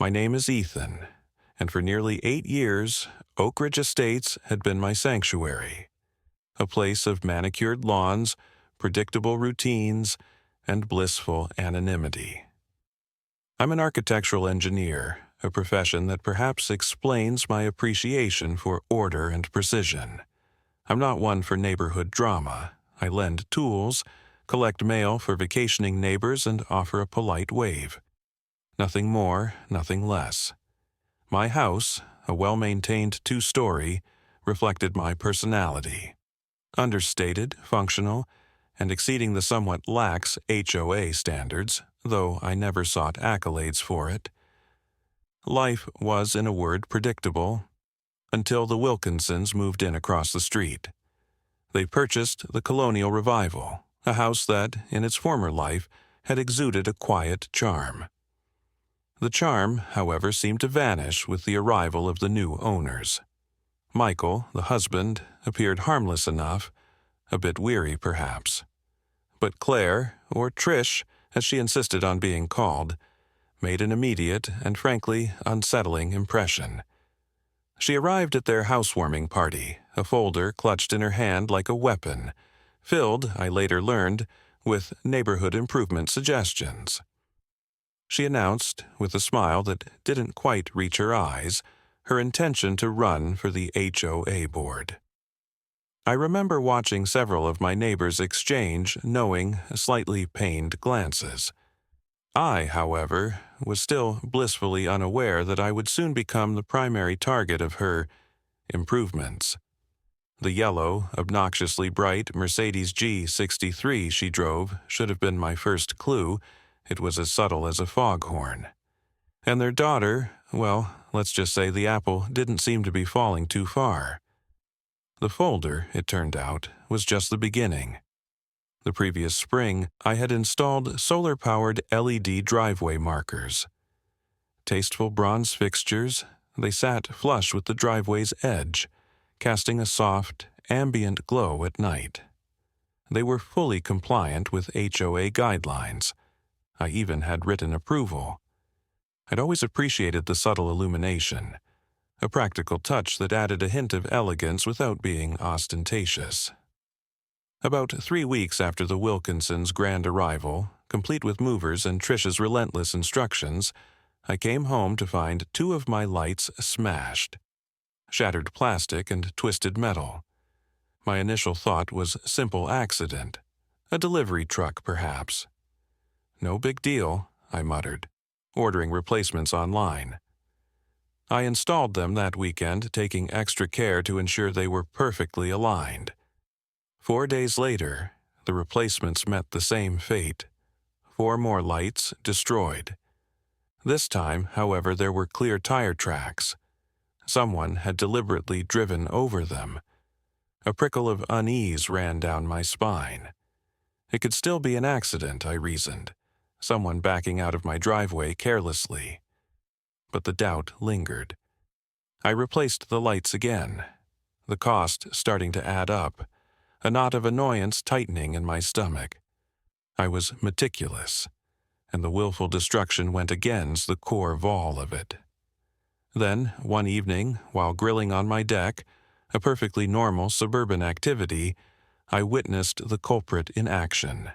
My name is Ethan, and for nearly 8 years, Oak Ridge Estates had been my sanctuary, a place of manicured lawns, predictable routines, and blissful anonymity. I'm an architectural engineer, a profession that perhaps explains my appreciation for order and precision. I'm not one for neighborhood drama. I lend tools, collect mail for vacationing neighbors, and offer a polite wave. Nothing more, nothing less. My house, a well-maintained 2-story, reflected my personality. Understated, functional, and exceeding the somewhat lax HOA standards, though I never sought accolades for it. Life was, in a word, predictable, until the Wilkinsons moved in across the street. They purchased the Colonial Revival, a house that, in its former life, had exuded a quiet charm. The charm, however, seemed to vanish with the arrival of the new owners. Michael, the husband, appeared harmless enough, a bit weary perhaps. But Claire, or Trish, as she insisted on being called, made an immediate and frankly unsettling impression. She arrived at their housewarming party, a folder clutched in her hand like a weapon, filled, I later learned, with neighborhood improvement suggestions. She announced, with a smile that didn't quite reach her eyes, her intention to run for the HOA board. I remember watching several of my neighbors exchange knowing, slightly pained glances. I, however, was still blissfully unaware that I would soon become the primary target of her improvements. The yellow, obnoxiously bright Mercedes G63 she drove should have been my first clue. It was as subtle as a foghorn. And their daughter, well, let's just say the apple didn't seem to be falling too far. The folder, it turned out, was just the beginning. The previous spring, I had installed solar-powered LED driveway markers. Tasteful bronze fixtures, they sat flush with the driveway's edge, casting a soft, ambient glow at night. They were fully compliant with HOA guidelines. I even had written approval. I'd always appreciated the subtle illumination, a practical touch that added a hint of elegance without being ostentatious. About 3 weeks after the Wilkinsons' grand arrival, complete with movers and Trish's relentless instructions, I came home to find 2 of my lights smashed. Shattered plastic and twisted metal. My initial thought was simple accident. A delivery truck, perhaps. No big deal, I muttered, ordering replacements online. I installed them that weekend, taking extra care to ensure they were perfectly aligned. 4 days later, the replacements met the same fate. 4 more lights destroyed. This time, however, there were clear tire tracks. Someone had deliberately driven over them. A prickle of unease ran down my spine. It could still be an accident, I reasoned. Someone backing out of my driveway carelessly. But the doubt lingered. I replaced the lights again, the cost starting to add up, a knot of annoyance tightening in my stomach. I was meticulous, and the willful destruction went against the core vol of it. Then, one evening, while grilling on my deck, a perfectly normal suburban activity, I witnessed the culprit in action.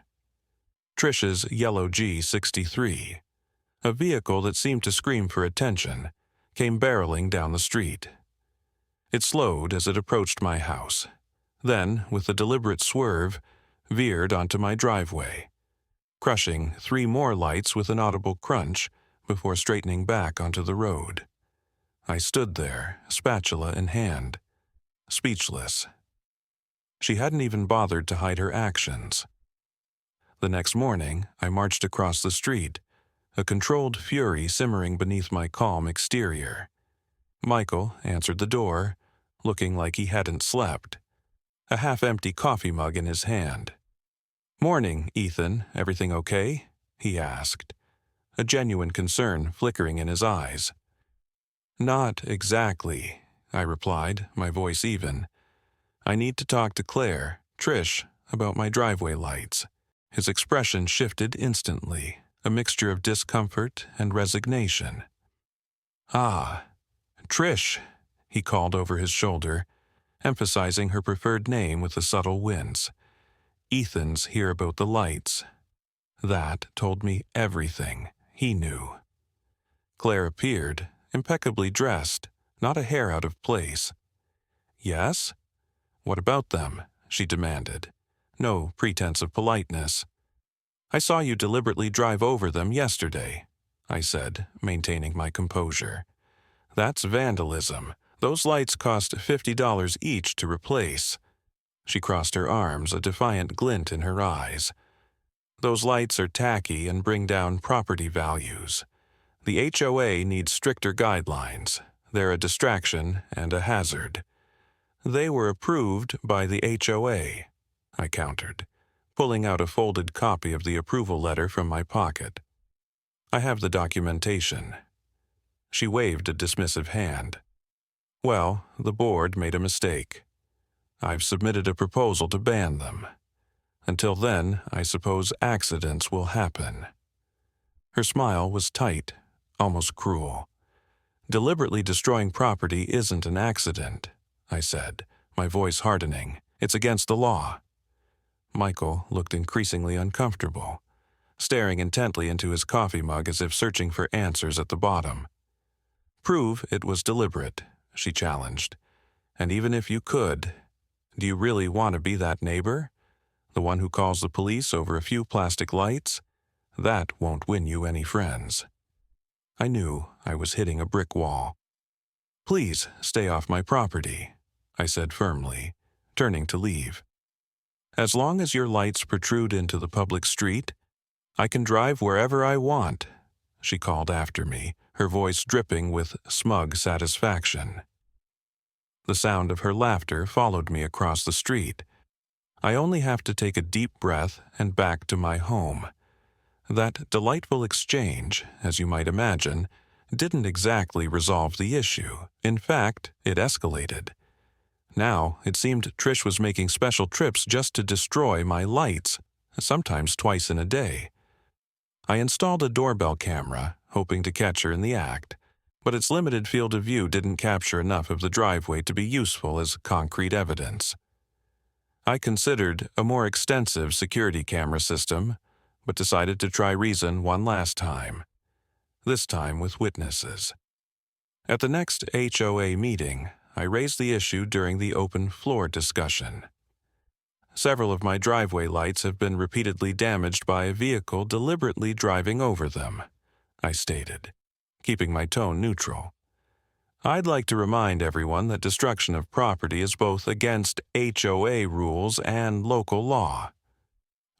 Trish's yellow G63, a vehicle that seemed to scream for attention, came barreling down the street. It slowed as it approached my house, then, with a deliberate swerve, veered onto my driveway, crushing 3 more lights with an audible crunch before straightening back onto the road. I stood there, spatula in hand, speechless. She hadn't even bothered to hide her actions. The next morning, I marched across the street, a controlled fury simmering beneath my calm exterior. Michael answered the door, looking like he hadn't slept, a half-empty coffee mug in his hand. "Morning, Ethan. Everything okay?" he asked, a genuine concern flickering in his eyes. "Not exactly," I replied, my voice even. "I need to talk to Claire, Trish, about my driveway lights." His expression shifted instantly, a mixture of discomfort and resignation. Ah, Trish, he called over his shoulder, emphasizing her preferred name with a subtle wince. Ethan's here about the lights. That told me everything he knew. Claire appeared, impeccably dressed, not a hair out of place. Yes? What about them? She demanded. No pretense of politeness. I saw you deliberately drive over them yesterday, I said, maintaining my composure. That's vandalism. Those lights cost $50 each to replace. She crossed her arms, a defiant glint in her eyes. Those lights are tacky and bring down property values. The HOA needs stricter guidelines. They're a distraction and a hazard. They were approved by the HOA, I countered, pulling out a folded copy of the approval letter from my pocket. I have the documentation. She waved a dismissive hand. Well, the board made a mistake. I've submitted a proposal to ban them. Until then, I suppose accidents will happen. Her smile was tight, almost cruel. Deliberately destroying property isn't an accident, I said, my voice hardening. It's against the law. Michael looked increasingly uncomfortable, staring intently into his coffee mug as if searching for answers at the bottom. Prove it was deliberate, she challenged. And even if you could, do you really want to be that neighbor? The one who calls the police over a few plastic lights? That won't win you any friends. I knew I was hitting a brick wall. Please stay off my property, I said firmly, turning to leave. As long as your lights protrude into the public street, I can drive wherever I want, she called after me, her voice dripping with smug satisfaction. The sound of her laughter followed me across the street. I only have to take a deep breath and back to my home. That delightful exchange, as you might imagine, didn't exactly resolve the issue. In fact, it escalated. Now, it seemed Trish was making special trips just to destroy my lights, sometimes twice in a day. I installed a doorbell camera, hoping to catch her in the act, but its limited field of view didn't capture enough of the driveway to be useful as concrete evidence. I considered a more extensive security camera system, but decided to try reason one last time, this time with witnesses. At the next HOA meeting, I raised the issue during the open floor discussion. Several of my driveway lights have been repeatedly damaged by a vehicle deliberately driving over them, I stated, keeping my tone neutral. I'd like to remind everyone that destruction of property is both against HOA rules and local law.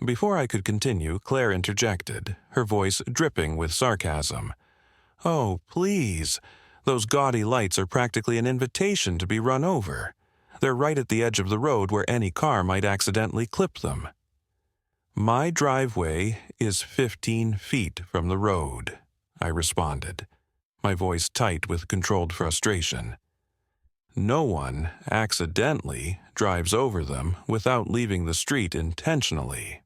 Before I could continue, Claire interjected, her voice dripping with sarcasm. Oh, please. Those gaudy lights are practically an invitation to be run over. They're right at the edge of the road where any car might accidentally clip them. My driveway is 15 feet from the road, I responded, my voice tight with controlled frustration. No one accidentally drives over them without leaving the street intentionally.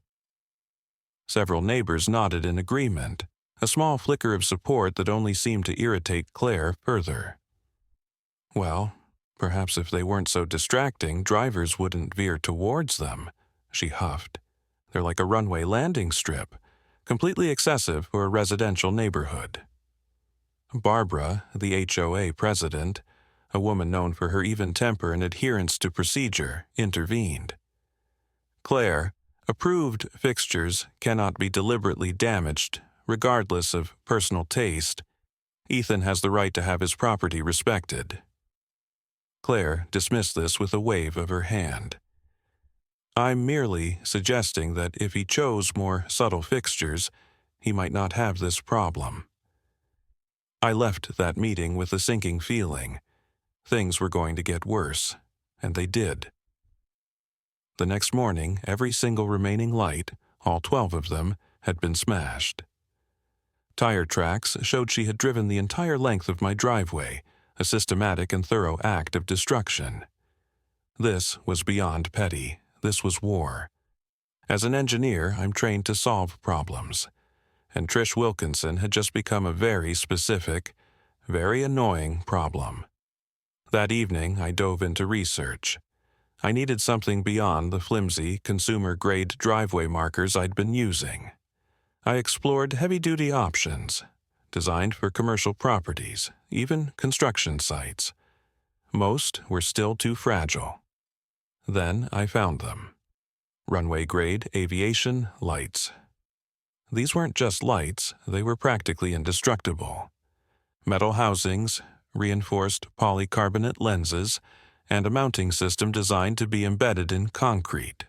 Several neighbors nodded in agreement, a small flicker of support that only seemed to irritate Claire further. Well, perhaps if they weren't so distracting, drivers wouldn't veer towards them, she huffed. They're like a runway landing strip, completely excessive for a residential neighborhood. Barbara, the HOA president, a woman known for her even temper and adherence to procedure, intervened. Claire, approved fixtures cannot be deliberately damaged, regardless of personal taste. Ethan has the right to have his property respected. Claire dismissed this with a wave of her hand. I'm merely suggesting that if he chose more subtle fixtures, he might not have this problem. I left that meeting with a sinking feeling. Things were going to get worse, and they did. The next morning, every single remaining light, all 12 of them, had been smashed. Tire tracks showed she had driven the entire length of my driveway, a systematic and thorough act of destruction. This was beyond petty. This was war. As an engineer, I'm trained to solve problems, and Trish Wilkinson had just become a very specific, very annoying problem. That evening, I dove into research. I needed something beyond the flimsy, consumer-grade driveway markers I'd been using. I explored heavy-duty options, designed for commercial properties, even construction sites. Most were still too fragile. Then I found them. Runway-grade aviation lights. These weren't just lights, they were practically indestructible. Metal housings, reinforced polycarbonate lenses, and a mounting system designed to be embedded in concrete.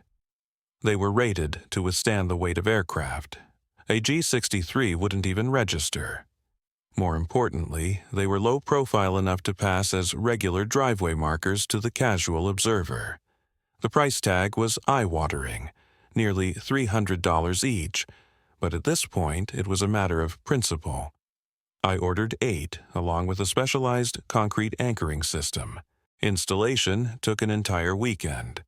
They were rated to withstand the weight of aircraft. A G63 wouldn't even register. More importantly, they were low profile enough to pass as regular driveway markers to the casual observer. The price tag was eye-watering, nearly $300 each, but at this point it was a matter of principle. I ordered 8, along with a specialized concrete anchoring system. Installation took an entire weekend.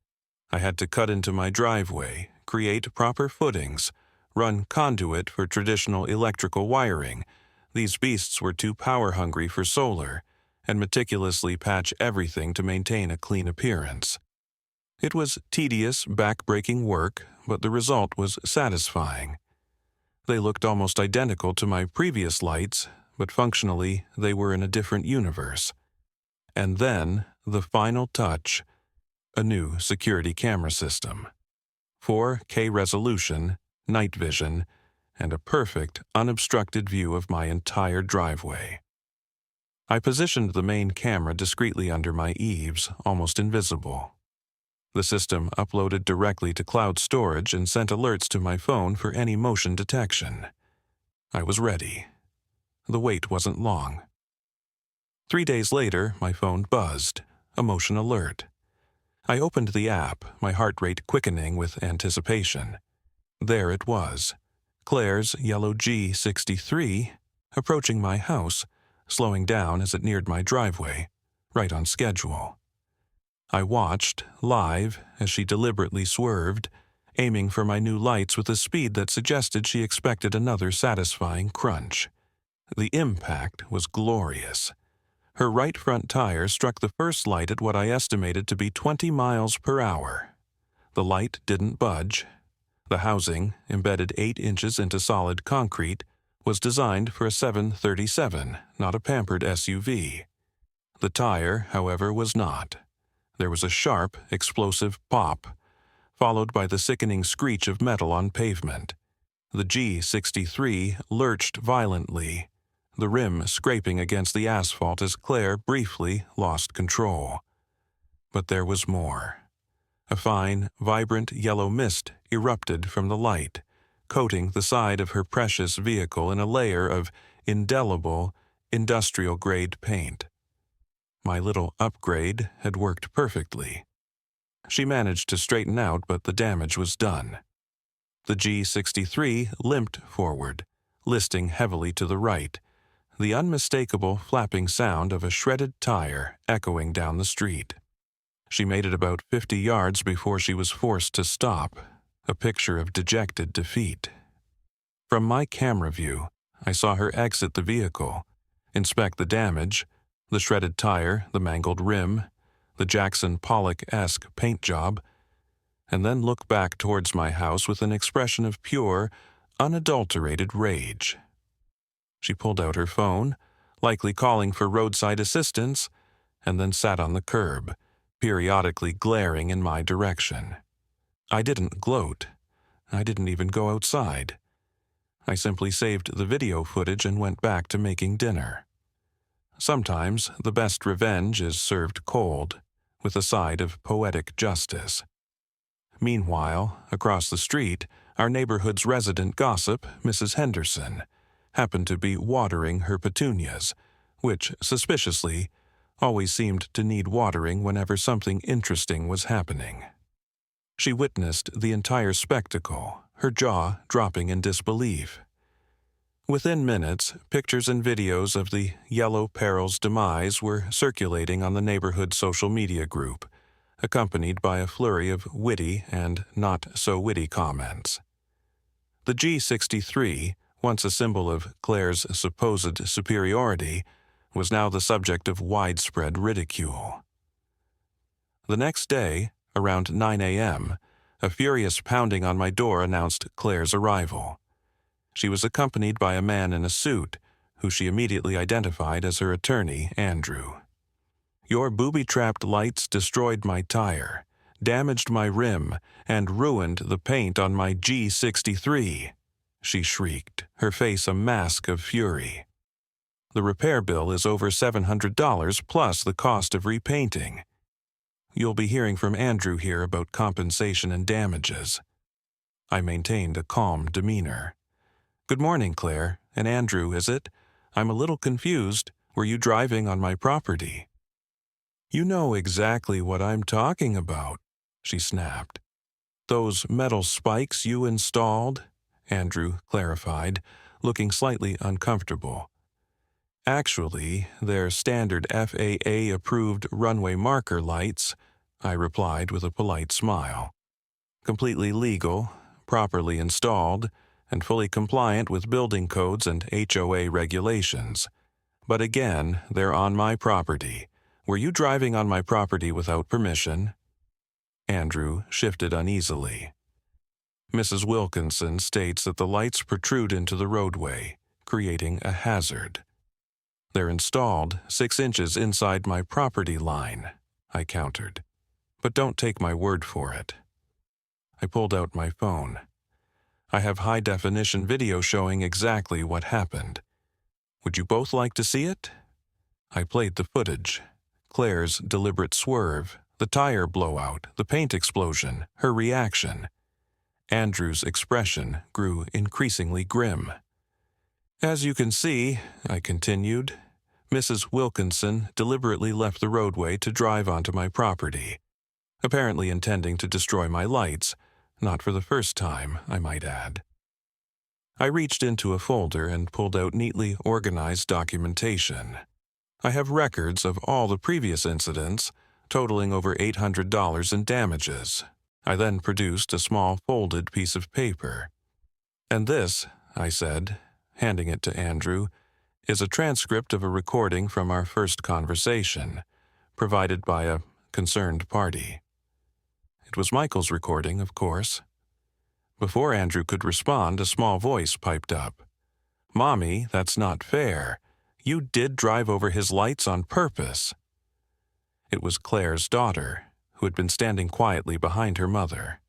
I had to cut into my driveway, create proper footings, run conduit for traditional electrical wiring. These beasts were too power-hungry for solar, and meticulously patch everything to maintain a clean appearance. It was tedious, back-breaking work, but the result was satisfying. They looked almost identical to my previous lights, but functionally they were in a different universe. And then, the final touch, a new security camera system. 4K resolution, night vision, and a perfect, unobstructed view of my entire driveway. I positioned the main camera discreetly under my eaves, almost invisible. The system uploaded directly to cloud storage and sent alerts to my phone for any motion detection. I was ready. The wait wasn't long. 3 days later, my phone buzzed, a motion alert. I opened the app, my heart rate quickening with anticipation. There it was, Claire's yellow G63, approaching my house, slowing down as it neared my driveway, right on schedule. I watched, live, as she deliberately swerved, aiming for my new lights with a speed that suggested she expected another satisfying crunch. The impact was glorious. Her right front tire struck the first light at what I estimated to be 20 miles per hour. The light didn't budge. The housing, embedded 8 inches into solid concrete, was designed for a 737, not a pampered SUV. The tire, however, was not. There was a sharp, explosive pop, followed by the sickening screech of metal on pavement. The G63 lurched violently, the rim scraping against the asphalt as Claire briefly lost control. But there was more. A fine, vibrant yellow mist erupted from the light, coating the side of her precious vehicle in a layer of indelible, industrial-grade paint. My little upgrade had worked perfectly. She managed to straighten out, but the damage was done. The G63 limped forward, listing heavily to the right, the unmistakable flapping sound of a shredded tire echoing down the street. She made it about 50 yards before she was forced to stop, a picture of dejected defeat. From my camera view, I saw her exit the vehicle, inspect the damage, the shredded tire, the mangled rim, the Jackson Pollock-esque paint job, and then look back towards my house with an expression of pure, unadulterated rage. She pulled out her phone, likely calling for roadside assistance, and then sat on the curb, periodically glaring in my direction. I didn't gloat. I didn't even go outside. I simply saved the video footage and went back to making dinner. Sometimes the best revenge is served cold, with a side of poetic justice. Meanwhile, across the street, our neighborhood's resident gossip, Mrs. Henderson, happened to be watering her petunias, which, suspiciously, always seemed to need watering whenever something interesting was happening. She witnessed the entire spectacle, her jaw dropping in disbelief. Within minutes, pictures and videos of the Yellow Peril's demise were circulating on the neighborhood social media group, accompanied by a flurry of witty and not-so-witty comments. The G63, once a symbol of Claire's supposed superiority, was now the subject of widespread ridicule. The next day, around 9 a.m., a furious pounding on my door announced Claire's arrival. She was accompanied by a man in a suit, who she immediately identified as her attorney, Andrew. "Your booby-trapped lights destroyed my tire, damaged my rim, and ruined the paint on my G63, she shrieked, her face a mask of fury. "The repair bill is over $700 plus the cost of repainting. You'll be hearing from Andrew here about compensation and damages." I maintained a calm demeanor. "Good morning, Claire. And Andrew, is it? I'm a little confused. Were you driving on my property?" "You know exactly what I'm talking about," she snapped. "Those metal spikes you installed," Andrew clarified, looking slightly uncomfortable. "Actually, they're standard FAA-approved runway marker lights," I replied with a polite smile. "Completely legal, properly installed, and fully compliant with building codes and HOA regulations. But again, they're on my property. Were you driving on my property without permission?" Andrew shifted uneasily. "Mrs. Wilkinson states that the lights protrude into the roadway, creating a hazard. They're installed 6 inches inside my property line," I countered. "But don't take my word for it." I pulled out my phone. I have high-definition video showing exactly what happened. Would you both like to see it? I played the footage. Claire's deliberate swerve, the tire blowout, the paint explosion, her reaction. Andrew's expression grew increasingly grim. "As you can see," I continued, "Mrs. Wilkinson deliberately left the roadway to drive onto my property, apparently intending to destroy my lights, not for the first time, I might add." I reached into a folder and pulled out neatly organized documentation. I have records of all the previous incidents, totaling over $800 in damages. I then produced a small folded piece of paper. "And this," I said, handing it to Andrew, "is a transcript of a recording from our first conversation, provided by a concerned party." It was Michael's recording, of course. Before Andrew could respond, a small voice piped up. "Mommy, that's not fair. You did drive over his lights on purpose." It was Claire's daughter, who had been standing quietly behind her mother.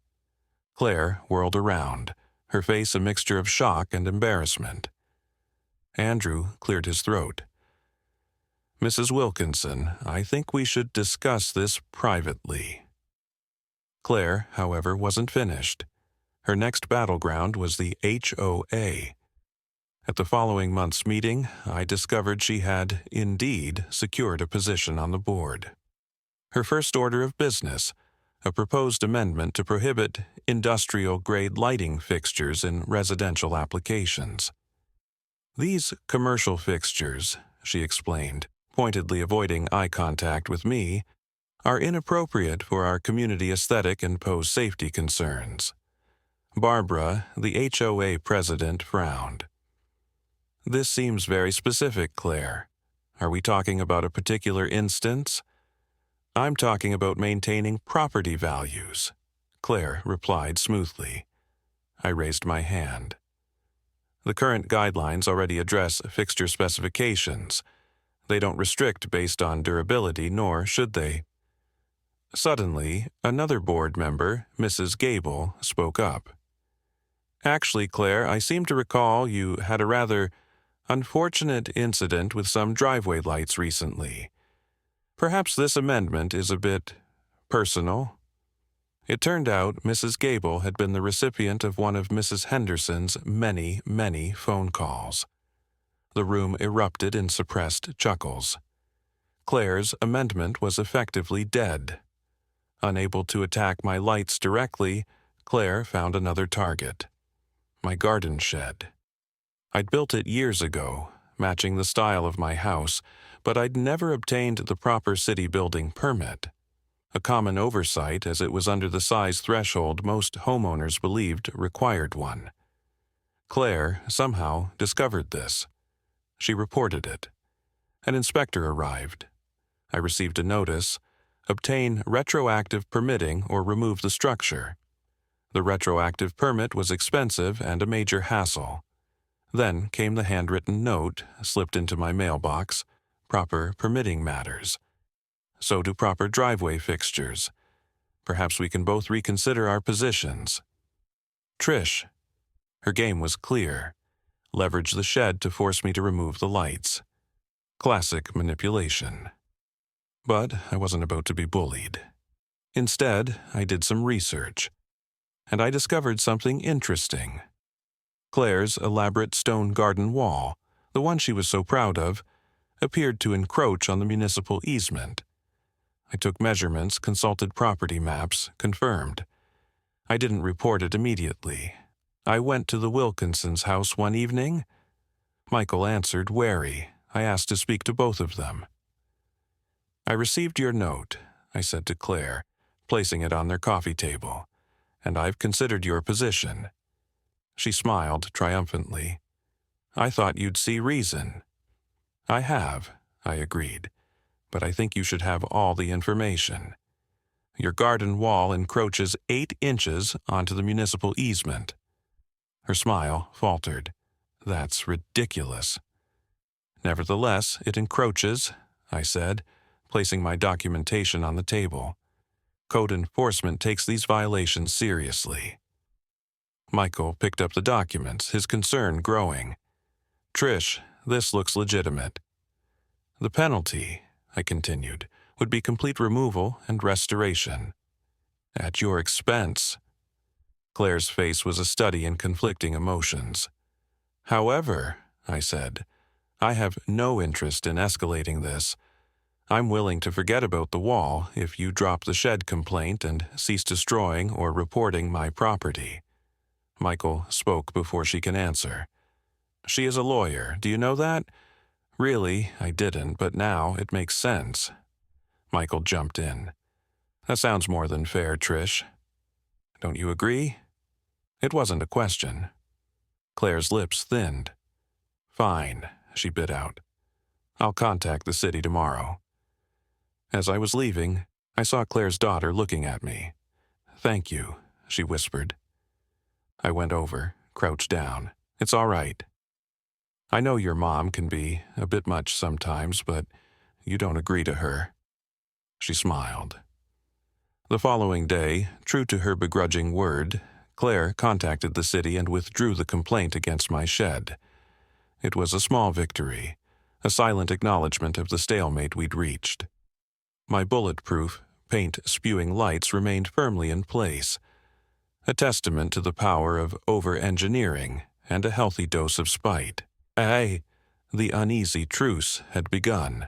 Claire whirled around, her face a mixture of shock and embarrassment. Andrew cleared his throat. "Mrs. Wilkinson, I think we should discuss this privately." Claire, however, wasn't finished. Her next battleground was the HOA. At the following month's meeting, I discovered she had, indeed, secured a position on the board. Her first order of business, a proposed amendment to prohibit industrial-grade lighting fixtures in residential applications. "These commercial fixtures," she explained, pointedly avoiding eye contact with me, "are inappropriate for our community aesthetic and pose safety concerns." Barbara, the HOA president, frowned. "This seems very specific, Claire. Are we talking about a particular instance?" "I'm talking about maintaining property values," Claire replied smoothly. I raised my hand. "The current guidelines already address fixture specifications. They don't restrict based on durability, nor should they." Suddenly, another board member, Mrs. Gable, spoke up. "Actually, Claire, I seem to recall you had a rather unfortunate incident with some driveway lights recently. Perhaps this amendment is a bit personal." It turned out Mrs. Gable had been the recipient of one of Mrs. Henderson's many, many phone calls. The room erupted in suppressed chuckles. Claire's amendment was effectively dead. Unable to attack my lights directly, Claire found another target. My garden shed. I'd built it years ago, matching the style of my house, but I'd never obtained the proper city building permit. A common oversight, as it was under the size threshold most homeowners believed required one. Claire somehow discovered this. She reported it. An inspector arrived. I received a notice: obtain retroactive permitting or remove the structure. The retroactive permit was expensive and a major hassle. Then came the handwritten note, slipped into my mailbox: proper permitting matters. So do proper driveway fixtures. Perhaps we can both reconsider our positions. Trish. Her game was clear. Leverage the shed to force me to remove the lights. Classic manipulation. But I wasn't about to be bullied. Instead, I did some research, and I discovered something interesting. Claire's elaborate stone garden wall, the one she was so proud of, appeared to encroach on the municipal easement. I took measurements, consulted property maps, confirmed. I didn't report it immediately. I went to the Wilkinsons' house one evening. Michael answered, wary. I asked to speak to both of them. I received your note, I said to Claire, placing it on their coffee table, and I've considered your position. She smiled triumphantly. I thought you'd see reason. I have, I agreed, but I think you should have all the information. Your garden wall encroaches 8 inches onto the municipal easement. Her smile faltered. That's ridiculous. Nevertheless, it encroaches, I said, placing my documentation on the table. Code enforcement takes these violations seriously. Michael picked up the documents, his concern growing. Trish, this looks legitimate. The penalty, I continued, would be complete removal and restoration. At your expense. Claire's face was a study in conflicting emotions. However, I said, I have no interest in escalating this. I'm willing to forget about the wall if you drop the shed complaint and cease destroying or reporting my property. Michael spoke before she can answer. She is a lawyer, do you know that? Really, I didn't, but now it makes sense. Michael jumped in. That sounds more than fair, Trish. Don't you agree? It wasn't a question. Claire's lips thinned. Fine, she bit out. I'll contact the city tomorrow. As I was leaving, I saw Claire's daughter looking at me. Thank you, she whispered. I went over, crouched down. It's all right. I know your mom can be a bit much sometimes, but you don't agree to her. She smiled. The following day, true to her begrudging word, Claire contacted the city and withdrew the complaint against my shed. It was a small victory, a silent acknowledgement of the stalemate we'd reached. My bulletproof, paint-spewing lights remained firmly in place, a testament to the power of over-engineering and a healthy dose of spite. The uneasy truce had begun.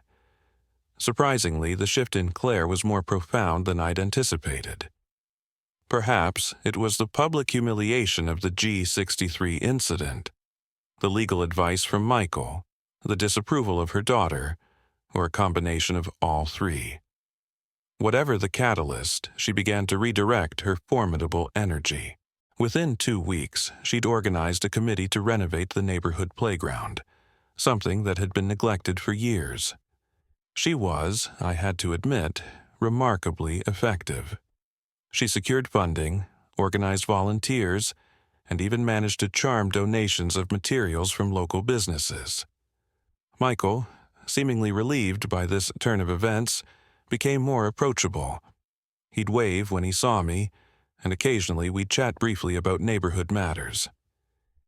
Surprisingly, the shift in Claire was more profound than I'd anticipated. Perhaps it was the public humiliation of the G63 incident, the legal advice from Michael, the disapproval of her daughter, or a combination of all three. Whatever the catalyst, she began to redirect her formidable energy. Within 2 weeks, she'd organized a committee to renovate the neighborhood playground, something that had been neglected for years. She was, I had to admit, remarkably effective. She secured funding, organized volunteers, and even managed to charm donations of materials from local businesses. Michael, seemingly relieved by this turn of events, became more approachable. He'd wave when he saw me, and occasionally we'd chat briefly about neighborhood matters.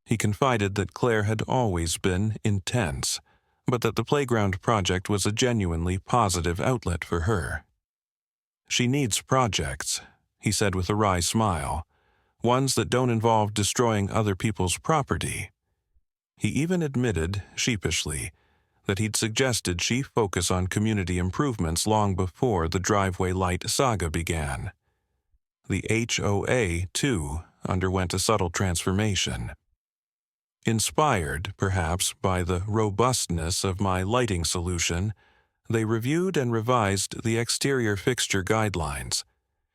He confided that Claire had always been intense, but that the playground project was a genuinely positive outlet for her. She needs projects, he said with a wry smile, ones that don't involve destroying other people's property. He even admitted, sheepishly, that he'd suggested she focus on community improvements long before the driveway light saga began. The HOA, too, underwent a subtle transformation. Inspired, perhaps, by the robustness of my lighting solution, they reviewed and revised the exterior fixture guidelines,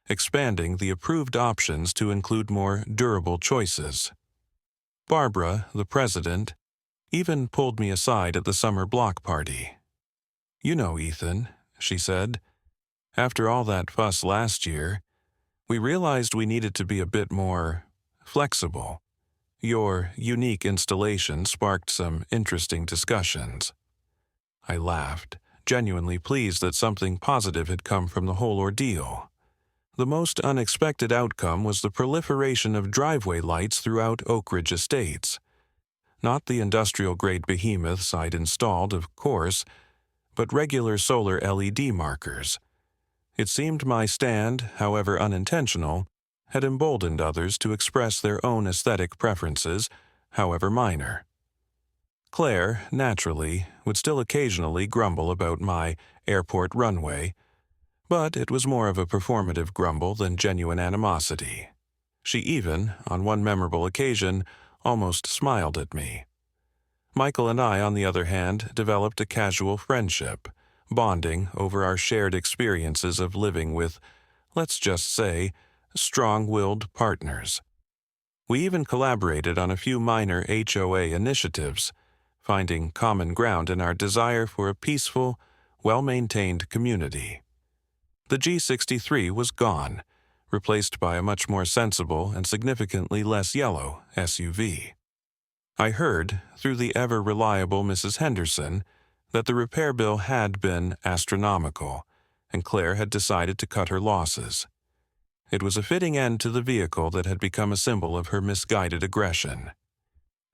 expanding the approved options to include more durable choices. Barbara, the president, even pulled me aside at the summer block party. "You know, Ethan," she said, "after all that fuss last year, we realized we needed to be a bit more flexible. Your unique installation sparked some interesting discussions." I laughed, genuinely pleased that something positive had come from the whole ordeal. The most unexpected outcome was the proliferation of driveway lights throughout Oak Ridge Estates. Not the industrial-grade behemoths I'd installed, of course, but regular solar LED markers. It seemed my stand, however unintentional, had emboldened others to express their own aesthetic preferences, however minor. Claire, naturally, would still occasionally grumble about my airport runway, but it was more of a performative grumble than genuine animosity. She even, on one memorable occasion, almost smiled at me. Michael and I, on the other hand, developed a casual friendship, bonding over our shared experiences of living with, let's just say, strong-willed partners. We even collaborated on a few minor HOA initiatives, finding common ground in our desire for a peaceful, well-maintained community. The G63 was gone, replaced by a much more sensible and significantly less yellow SUV. I heard, through the ever-reliable Mrs. Henderson, that the repair bill had been astronomical, and Claire had decided to cut her losses. It was a fitting end to the vehicle that had become a symbol of her misguided aggression.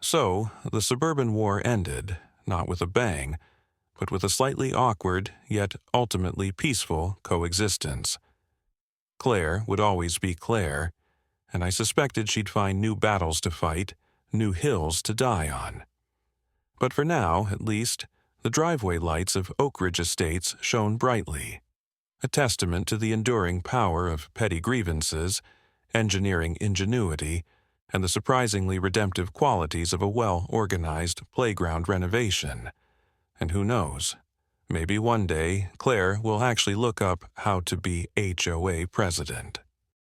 So, the suburban war ended, not with a bang, but with a slightly awkward, yet ultimately peaceful coexistence. Claire would always be Claire, and I suspected she'd find new battles to fight, new hills to die on. But for now, at least, the driveway lights of Oak Ridge Estates shone brightly, a testament to the enduring power of petty grievances, engineering ingenuity, and the surprisingly redemptive qualities of a well-organized playground renovation. And who knows, maybe one day Claire will actually look up how to be HOA president.